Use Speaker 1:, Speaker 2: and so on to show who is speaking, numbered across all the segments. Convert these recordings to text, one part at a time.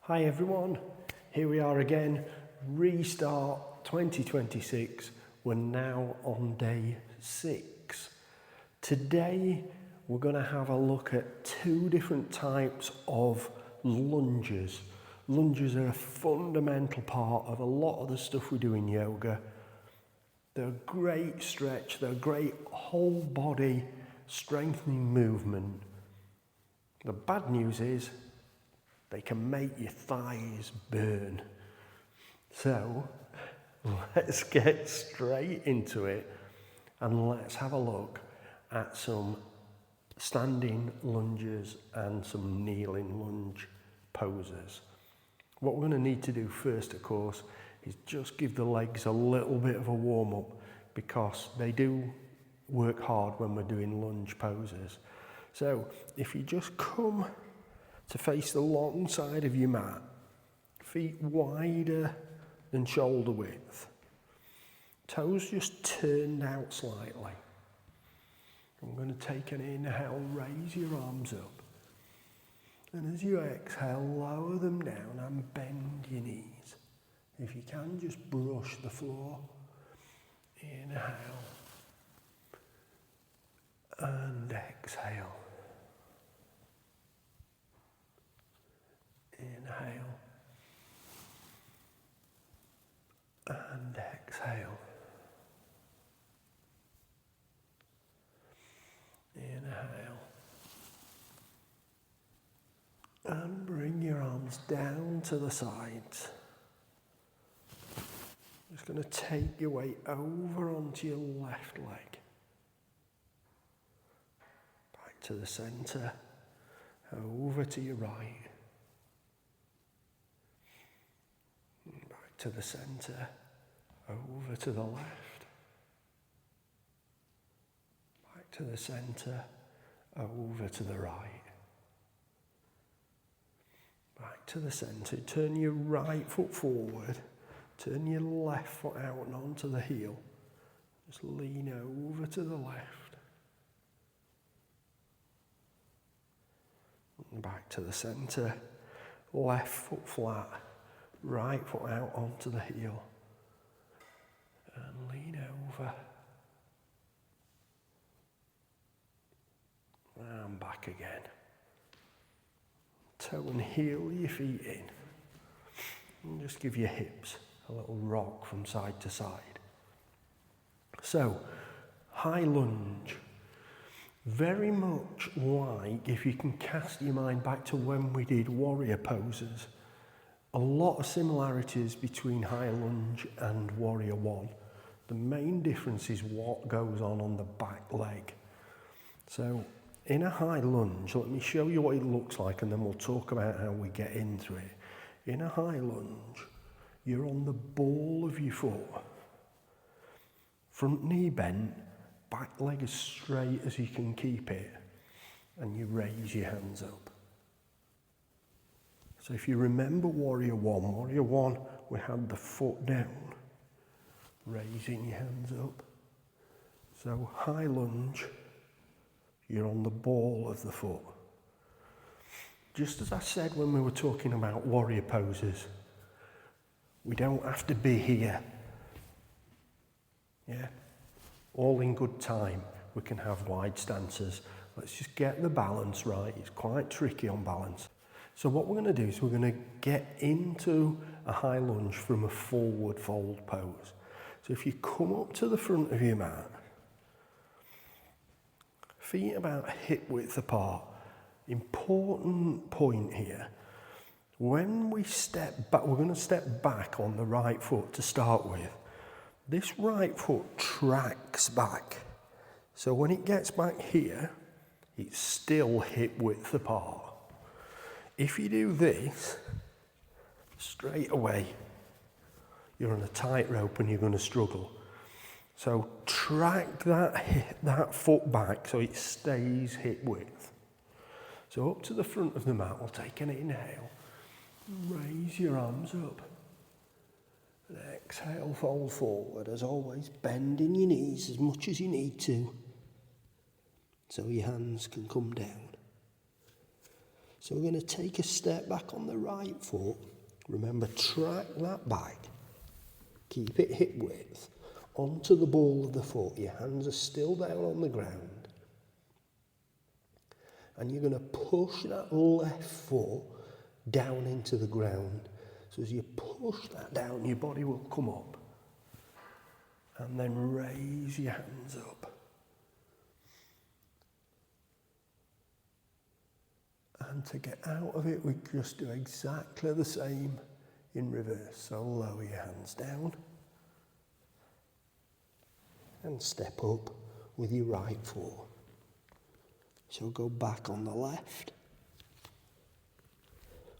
Speaker 1: Hi everyone, here we are again, restart 2026, we're now on day 6. Today we're going to have a look at 2 different types of lunges. Lunges are a fundamental part of a lot of the stuff we do in yoga. They're a great stretch, they're a great whole body strengthening movement. The bad news is they can make your thighs burn. So let's get straight into it and let's have a look at some standing lunges and some kneeling lunge poses. What we're going to need to do first, of course, is just give the legs a little bit of a warm up because they do work hard when we're doing lunge poses. So if you just come to face the long side of your mat, feet wider than shoulder width, toes just turned out slightly. I'm going to take an inhale, raise your arms up, and as you exhale, lower them down and bend your knees. If you can, just brush the floor. Inhale and exhale. Inhale and exhale. Inhale and bring your arms down to the sides. Just going to take your weight over onto your left leg. Back to the centre, over to your right. Back to the centre, over to the left. Back to the centre, over to the right. Back to the centre, turn your right foot forward, turn your left foot out and onto the heel. Just lean over to the left. And back to the centre, left foot flat, right foot out onto the heel. And lean over. And back again. Toe and heel your feet in. And just give your hips a little rock from side to side. So, high lunge. Very much like, if you can cast your mind back to when we did warrior poses, a lot of similarities between high lunge and warrior one. The main difference is what goes on the back leg. So, in a high lunge, let me show you what it looks like and then we'll talk about how we get into it. In a high lunge, you're on the ball of your foot. Front knee bent, back leg as straight as you can keep it, and you raise your hands up. So if you remember Warrior One, we had the foot down, raising your hands up. So high lunge, you're on the ball of the foot. Just as I said when we were talking about warrior poses, we don't have to be here. Yeah? All in good time, we can have wide stances. Let's just get the balance right. It's quite tricky on balance. So what we're going to do is we're going to get into a high lunge from a forward fold pose. So if you come up to the front of your mat, feet about hip width apart. Important point here. When we step back, we're going to step back on the right foot to start with. This right foot tracks back. So when it gets back here, it's still hip width apart. If you do this, straight away, you're on a tightrope and you're going to struggle. So track that foot back so it stays hip width. So up to the front of the mat, we'll take an inhale. Raise your arms up. And exhale, fold forward. As always, bending your knees as much as you need to so your hands can come down. So we're going to take a step back on the right foot. Remember, track that back. Keep it hip width. Onto the ball of the foot. Your hands are still down on the ground. And you're going to push that left foot down into the ground. So as you push that down, your body will come up. And then raise your hands up. And to get out of it, we just do exactly the same in reverse. So lower your hands down. And step up with your right foot. So go back on the left.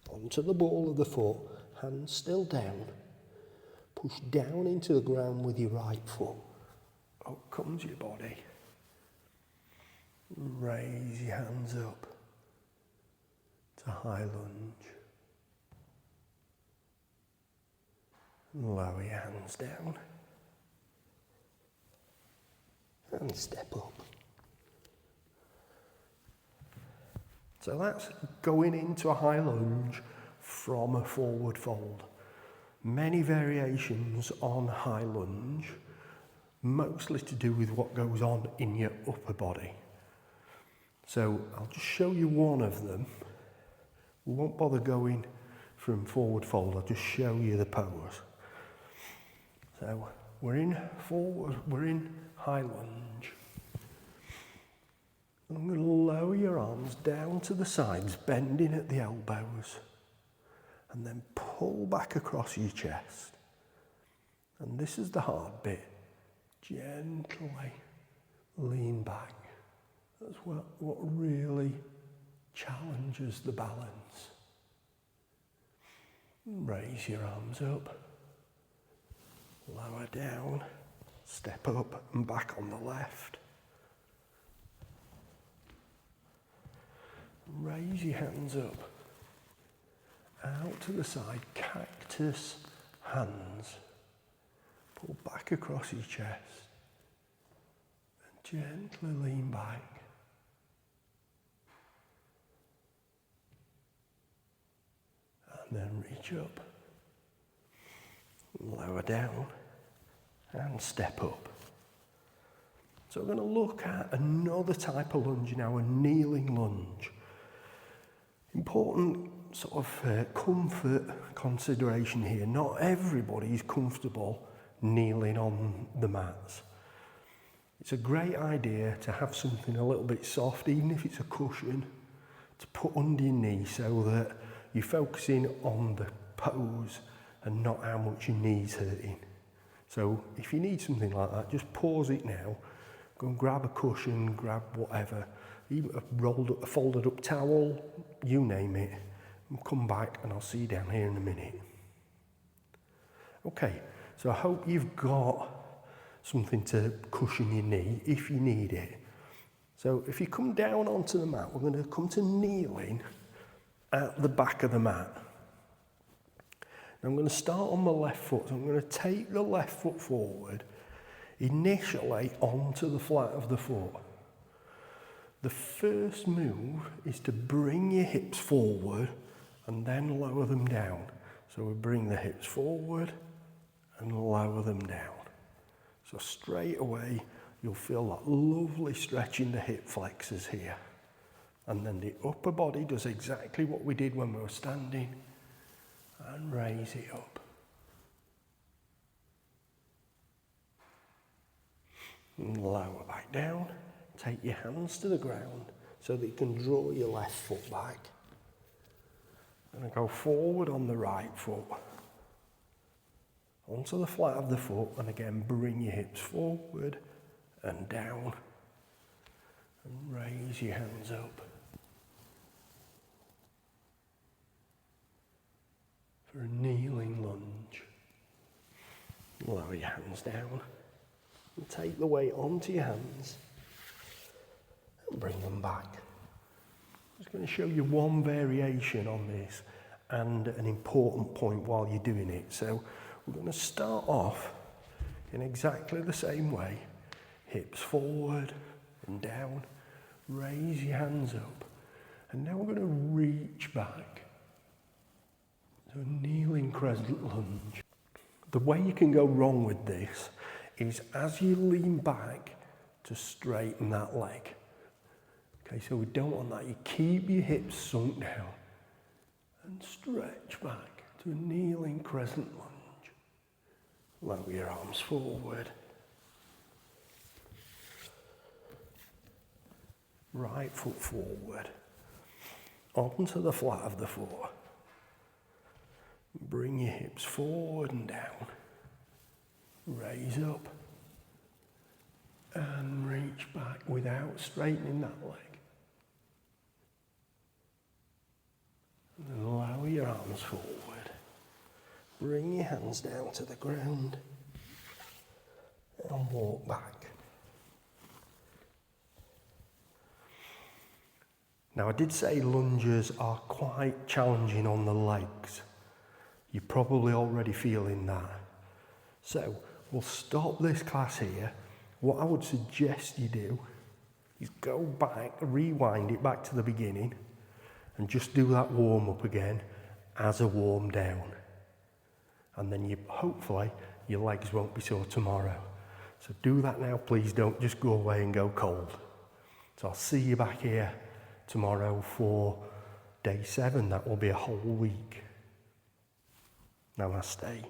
Speaker 1: Onto the ball of the foot, hands still down. Push down into the ground with your right foot. Up comes your body. Raise your hands up to high lunge. Lower your hands down. And step up. So that's going into a high lunge from a forward fold. Many variations on high lunge, mostly to do with what goes on in your upper body. So I'll just show you one of them. We won't bother going from forward fold, I'll just show you the pose. So we're in high lunge. I'm going to lower your arms down to the sides, bending at the elbows, and then pull back across your chest. And this is the hard bit. Gently lean back. That's what really challenges the balance. Raise your arms up, lower down, step up and back on the left. Raise your hands up, out to the side, cactus hands. Pull back across your chest and gently lean back. And then reach up, lower down and step up. So we're going to look at another type of lunge now, a kneeling lunge. Important sort of comfort consideration here. Not everybody is comfortable kneeling on the mats. It's a great idea to have something a little bit soft, even if it's a cushion, to put under your knee so that you're focusing on the pose and not how much your knee's hurting. So if you need something like that, just pause it now. Go and grab a cushion, grab whatever, even a folded up towel, you name it, and come back and I'll see you down here in a minute. Okay, so I hope you've got something to cushion your knee if you need it. So if you come down onto the mat, we're going to come to kneeling at the back of the mat. Now I'm going to start on my left foot, so I'm going to take the left foot forward, initially onto the flat of the foot. The first move is to bring your hips forward and then lower them down. So we bring the hips forward and lower them down. So straight away, you'll feel that lovely stretch in the hip flexors here. And then the upper body does exactly what we did when we were standing and raise it up. And lower back down. Take your hands to the ground so that you can draw your left foot back. And go forward on the right foot. Onto the flat of the foot, and again bring your hips forward and down. And raise your hands up. For a kneeling lunge. Lower your hands down. And take the weight onto your hands. And bring them back. I'm just going to show you one variation on this and an important point while you're doing it. So we're going to start off in exactly the same way. Hips forward and down. Raise your hands up. And now we're going to reach back to a kneeling crescent lunge. The way you can go wrong with this is as you lean back to straighten that leg. Okay, so we don't want that. You keep your hips sunk down and stretch back to a kneeling crescent lunge. Lower your arms forward. Right foot forward. Onto the flat of the foot. Bring your hips forward and down. Raise up. And reach back without straightening that leg. And then lower your arms forward. Bring your hands down to the ground. And walk back. Now I did say lunges are quite challenging on the legs. You're probably already feeling that. So we'll stop this class here. What I would suggest you do is go back, rewind it back to the beginning and just do that warm up again as a warm down. And then hopefully your legs won't be sore tomorrow. So do that now, please don't just go away and go cold. So I'll see you back here tomorrow for day 7. That will be a whole week. Namaste.